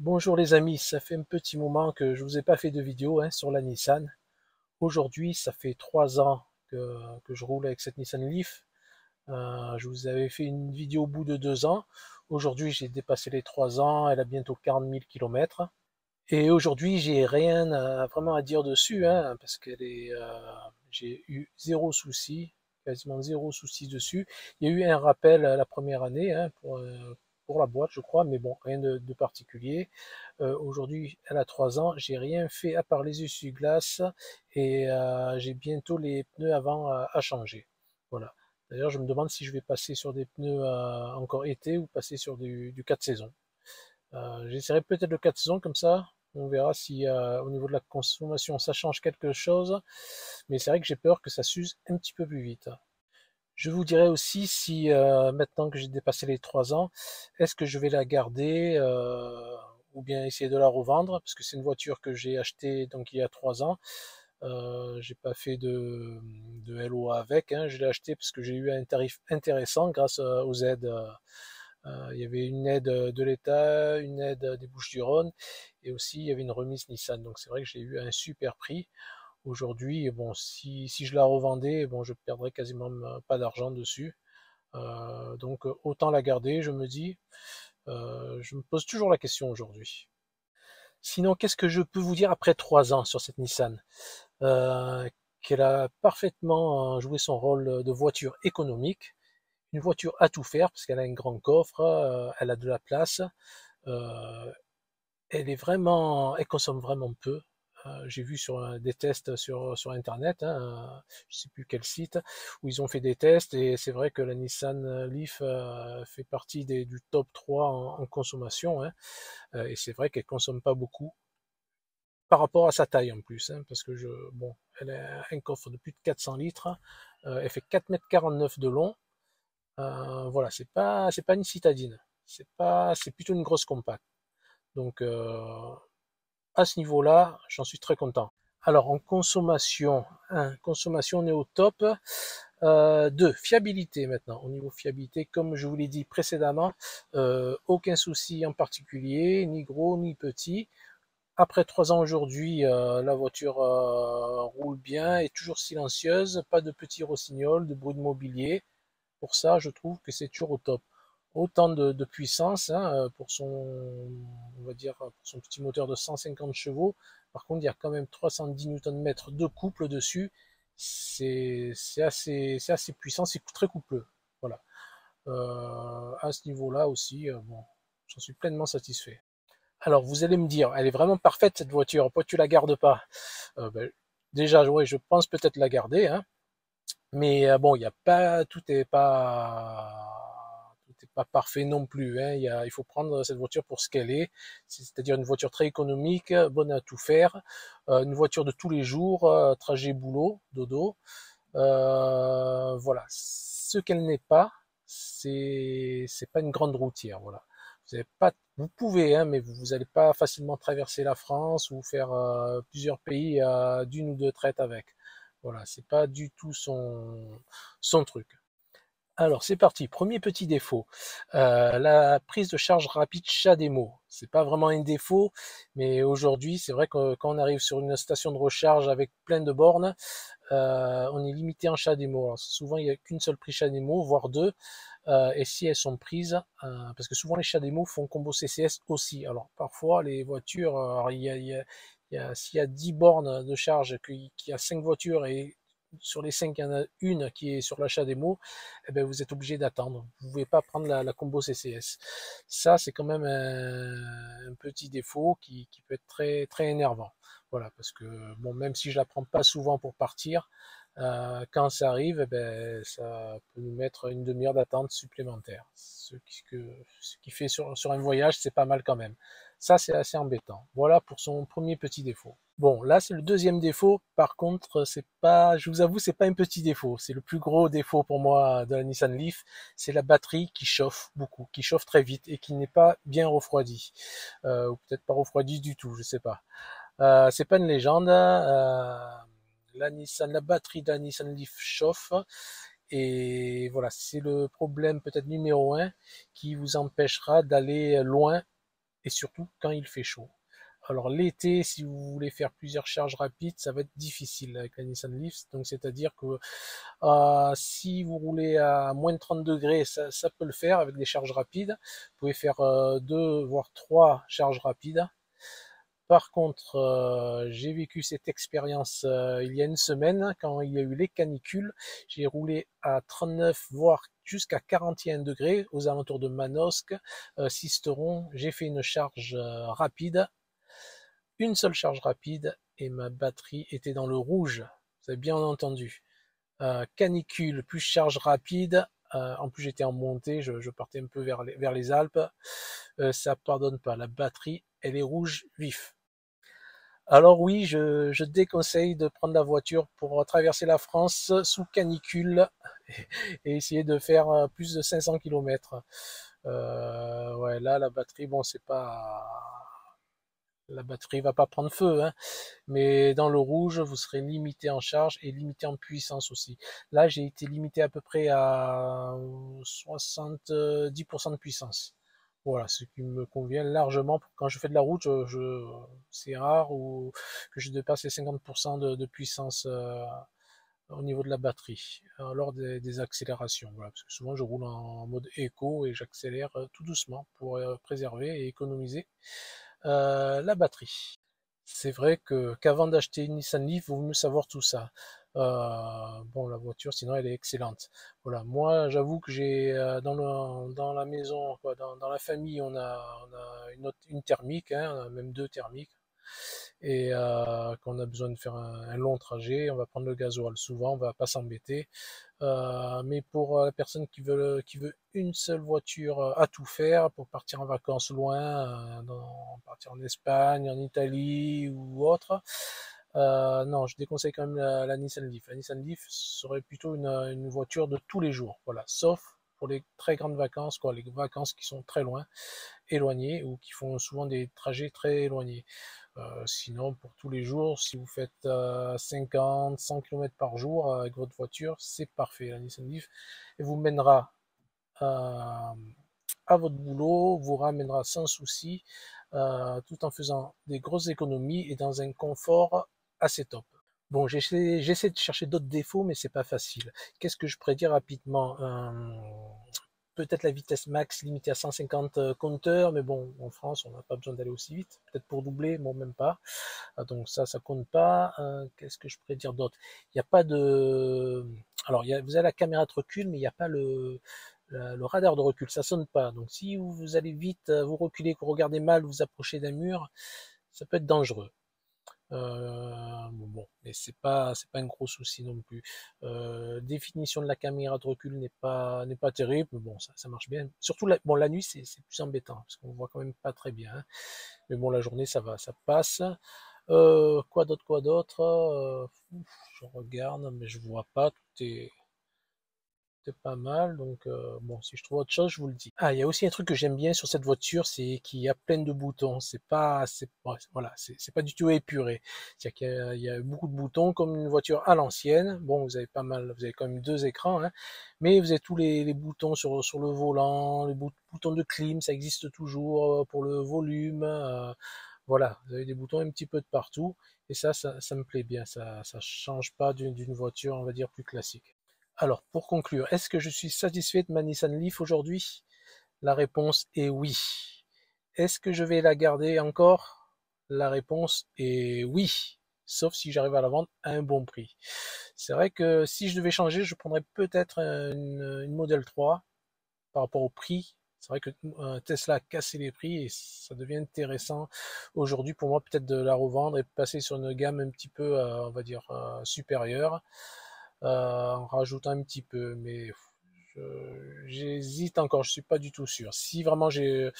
Bonjour les amis, ça fait un petit moment que je vous ai pas fait de vidéo sur la Nissan. Aujourd'hui, ça fait 3 ans que je roule avec cette Nissan Leaf. Je vous avais fait une vidéo au bout de 2 ans. Aujourd'hui, j'ai dépassé les 3 ans, elle a bientôt 40 000 km. Et aujourd'hui, j'ai rien vraiment à dire dessus, parce j'ai eu zéro souci, quasiment zéro souci dessus. Il y a eu un rappel la première année pour la boîte, je crois, mais bon, rien de particulier. Aujourd'hui, elle a 3 ans, j'ai rien fait à part les essuie-glaces et j'ai bientôt les pneus avant à changer. Voilà. D'ailleurs, je me demande si je vais passer sur des pneus encore été ou passer sur du 4 saisons. J'essaierai peut-être le 4 saisons comme ça. On verra si au niveau de la consommation ça change quelque chose. Mais c'est vrai que j'ai peur que ça s'use un petit peu plus vite. Je vous dirai aussi si maintenant que j'ai dépassé les 3 ans, est-ce que je vais la garder ou bien essayer de la revendre parce que c'est une voiture que j'ai achetée donc il y a 3 ans. J'ai pas fait de LOA avec, je l'ai acheté parce que j'ai eu un tarif intéressant grâce aux aides. Il y avait une aide de l'État, une aide des Bouches-du-Rhône et aussi il y avait une remise Nissan. Donc c'est vrai que j'ai eu un super prix. Aujourd'hui, bon, si je la revendais, bon, je perdrais quasiment pas d'argent dessus. Donc autant la garder, je me dis. Je me pose toujours la question aujourd'hui. Sinon, qu'est-ce que je peux vous dire après 3 ans sur cette Nissan? euh, Qu'elle a parfaitement joué son rôle de voiture économique, une voiture à tout faire parce qu'elle a un grand coffre, elle a de la place, euh, elle consomme vraiment peu. J'ai vu des tests sur internet, je sais plus quel site, où ils ont fait des tests et c'est vrai que la Nissan Leaf fait partie du top 3 en consommation, et c'est vrai qu'elle consomme pas beaucoup par rapport à sa taille en plus, parce que bon, elle a un coffre de plus de 400 litres, elle fait 4,49 m de long, voilà, c'est pas une citadine, c'est plutôt une grosse compacte. Donc à ce niveau-là, j'en suis très content. Alors en consommation, consommation on est au top. 2, fiabilité maintenant. Au niveau fiabilité, comme je vous l'ai dit précédemment, aucun souci en particulier, ni gros ni petit. Après 3 ans aujourd'hui, la voiture roule bien, est toujours silencieuse, pas de petits rossignols, de bruit de mobilier. Pour ça, je trouve que c'est toujours au top. Autant de puissance pour on va dire, pour son petit moteur de 150 chevaux. Par contre, il y a quand même 310 Nm de couple dessus. C'est assez puissant, c'est très coupleux. Voilà. À ce niveau-là aussi, bon, j'en suis pleinement satisfait. Alors, vous allez me dire, elle est vraiment parfaite cette voiture, pourquoi tu la gardes pas? Ben, déjà, ouais, je pense peut-être la garder, mais bon, il y a pas, tout est pas parfait non plus, il faut prendre cette voiture pour ce qu'elle est, c'est-à-dire une voiture très économique, bonne à tout faire, une voiture de tous les jours, trajet boulot, dodo. Voilà. Ce qu'elle n'est pas, c'est pas une grande routière, voilà. Vous pouvez, mais vous n'allez pas facilement traverser la France ou faire plusieurs pays d'une ou deux traites avec. Voilà, c'est pas du tout son truc. Alors c'est parti, premier petit défaut, la prise de charge rapide CHAdeMO. C'est pas vraiment un défaut, mais aujourd'hui c'est vrai que quand on arrive sur une station de recharge avec plein de bornes, on est limité en CHAdeMO. Alors, souvent il n'y a qu'une seule prise CHAdeMO, voire deux, et si elles sont prises, parce que souvent les CHAdeMO font combo CCS aussi. Alors parfois les voitures, alors, s'il y a 10 bornes de charge, qu'il y a 5 voitures et sur les 5 il y en a une qui est sur l'achat démo, eh ben, vous êtes obligé d'attendre. Vous ne pouvez pas prendre la combo CCS. Ça, c'est quand même un petit défaut qui peut être très, très énervant. Voilà, parce que bon, même si je la prends pas souvent pour partir, quand ça arrive, eh ben, ça peut nous mettre une demi-heure d'attente supplémentaire. Ce qui fait sur un voyage, c'est pas mal quand même. Ça, c'est assez embêtant. Voilà pour son premier petit défaut. Bon, là, c'est le deuxième défaut. Par contre, je vous avoue, c'est pas un petit défaut. C'est le plus gros défaut pour moi de la Nissan Leaf. C'est la batterie qui chauffe beaucoup, qui chauffe très vite et qui n'est pas bien refroidie. Ou peut-être pas refroidie du tout, je sais pas. C'est pas une légende. La batterie de la Nissan Leaf chauffe. Et voilà, c'est le problème peut-être numéro un qui vous empêchera d'aller loin et surtout quand il fait chaud. Alors l'été, si vous voulez faire plusieurs charges rapides, ça va être difficile avec la Nissan Leaf. Donc c'est-à-dire que si vous roulez à moins de 30 degrés, ça peut le faire avec des charges rapides. Vous pouvez faire 2 voire 3 charges rapides. Par contre, j'ai vécu cette expérience il y a une semaine quand il y a eu les canicules. J'ai roulé à 39 voire jusqu'à 41 degrés aux alentours de Manosque, Sisteron. J'ai fait une charge rapide, une seule charge rapide et ma batterie était dans le rouge. Vous avez bien entendu. Canicule plus charge rapide. En plus j'étais en montée, je partais un peu vers les Alpes. Ça pardonne pas. La batterie, elle est rouge vif. Alors oui, je déconseille de prendre la voiture pour traverser la France sous canicule et essayer de faire plus de 500 km. Ouais, là, la batterie, bon, c'est pas... La batterie va pas prendre feu, hein, mais dans le rouge, vous serez limité en charge et limité en puissance aussi. Là, j'ai été limité à peu près à 70% de puissance. Voilà, ce qui me convient largement. Quand je fais de la route, c'est rare que je dépasse les 50% de puissance au niveau de la batterie lors des accélérations. Voilà, parce que souvent je roule en mode éco et j'accélère tout doucement pour préserver et économiser la batterie. C'est vrai que qu'avant d'acheter une Nissan Leaf, il vaut mieux savoir tout ça. Bon, la voiture, sinon, elle est excellente. Voilà, moi, j'avoue que j'ai dans la maison, quoi, dans la famille, on a une thermique, hein, on a même 2 thermiques. Et quand on a besoin de faire un long trajet, on va prendre le gasoil. Souvent, on va pas s'embêter. Mais pour la personne qui veut une seule voiture à tout faire pour partir en vacances loin, partir en Espagne, en Italie ou autre, non, je déconseille quand même la Nissan Leaf. La Nissan Leaf serait plutôt une voiture de tous les jours, voilà, sauf pour les très grandes vacances, quoi, les vacances qui sont très loin, éloignées ou qui font souvent des trajets très éloignés. Sinon, pour tous les jours, si vous faites 50, 100 km par jour avec votre voiture, c'est parfait. La Nissan Leaf et vous mènera à votre boulot, vous ramènera sans souci, tout en faisant des grosses économies et dans un confort assez top. Bon, j'essaie de chercher d'autres défauts, mais c'est pas facile. Qu'est-ce que je pourrais dire rapidement? Peut-être la vitesse max limitée à 150 compteurs, mais bon, en France, on n'a pas besoin d'aller aussi vite. Peut-être pour doubler, bon, même pas. Donc ça compte pas. Qu'est-ce que je pourrais dire d'autre? Il n'y a pas de... Alors, vous avez la caméra de recul, mais il n'y a pas le radar de recul, ça sonne pas. Donc si vous allez vite, vous reculez, que vous regardez mal, vous approchez d'un mur, ça peut être dangereux. Bon, mais c'est pas un gros souci non plus. Définition de la caméra de recul n'est pas terrible, mais bon, ça marche bien. Surtout bon, la nuit, c'est plus embêtant parce qu'on voit quand même pas très bien, hein. Mais bon, la journée, ça va, ça passe. Quoi d'autre? Je regarde, mais je vois pas. C'est pas mal, donc bon, si je trouve autre chose, je vous le dis. Ah, il y a aussi un truc que j'aime bien sur cette voiture, c'est qu'il y a plein de boutons. Voilà, c'est pas du tout épuré. C'est-à-dire il y a beaucoup de boutons, comme une voiture à l'ancienne. Bon, vous avez quand même 2 écrans, hein, mais vous avez tous les boutons sur le volant, les boutons de clim, ça existe toujours pour le volume. Voilà, vous avez des boutons un petit peu de partout, et ça me plaît bien. Ça change pas d'une voiture, on va dire, plus classique. Alors, pour conclure, est-ce que je suis satisfait de ma Nissan Leaf aujourd'hui? La réponse est oui. Est-ce que je vais la garder encore? La réponse est oui, sauf si j'arrive à la vendre à un bon prix. C'est vrai que si je devais changer, je prendrais peut-être une Model 3 par rapport au prix. C'est vrai que Tesla a cassé les prix et ça devient intéressant aujourd'hui pour moi peut-être de la revendre et passer sur une gamme un petit peu, on va dire, supérieure en rajoutant un petit peu, mais j'hésite encore, je suis pas du tout sûr. Si vraiment je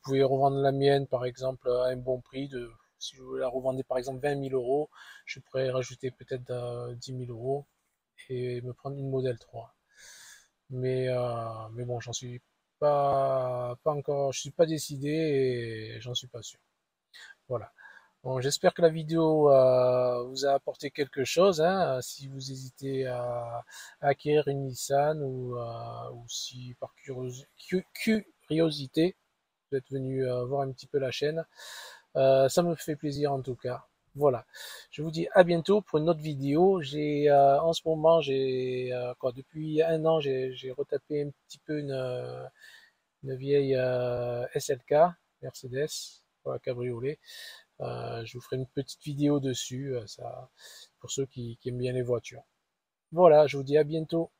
pouvais revendre la mienne, par exemple, à un bon prix, si je voulais la revendre par exemple 20 000 euros, je pourrais rajouter peut-être 10 000 euros et me prendre une Model 3. Mais bon, j'en suis pas encore, je suis pas décidé et j'en suis pas sûr. Voilà. Bon, j'espère que la vidéo vous a apporté quelque chose, hein, si vous hésitez à acquérir une Nissan ou si par curiosité, vous êtes venu voir un petit peu la chaîne. Ça me fait plaisir en tout cas. Voilà, je vous dis à bientôt pour une autre vidéo. J'ai en ce moment, depuis un an, j'ai retapé un petit peu une vieille SLK Mercedes, voilà, cabriolet. Je vous ferai une petite vidéo dessus, ça, pour ceux qui aiment bien les voitures. Voilà, je vous dis à bientôt.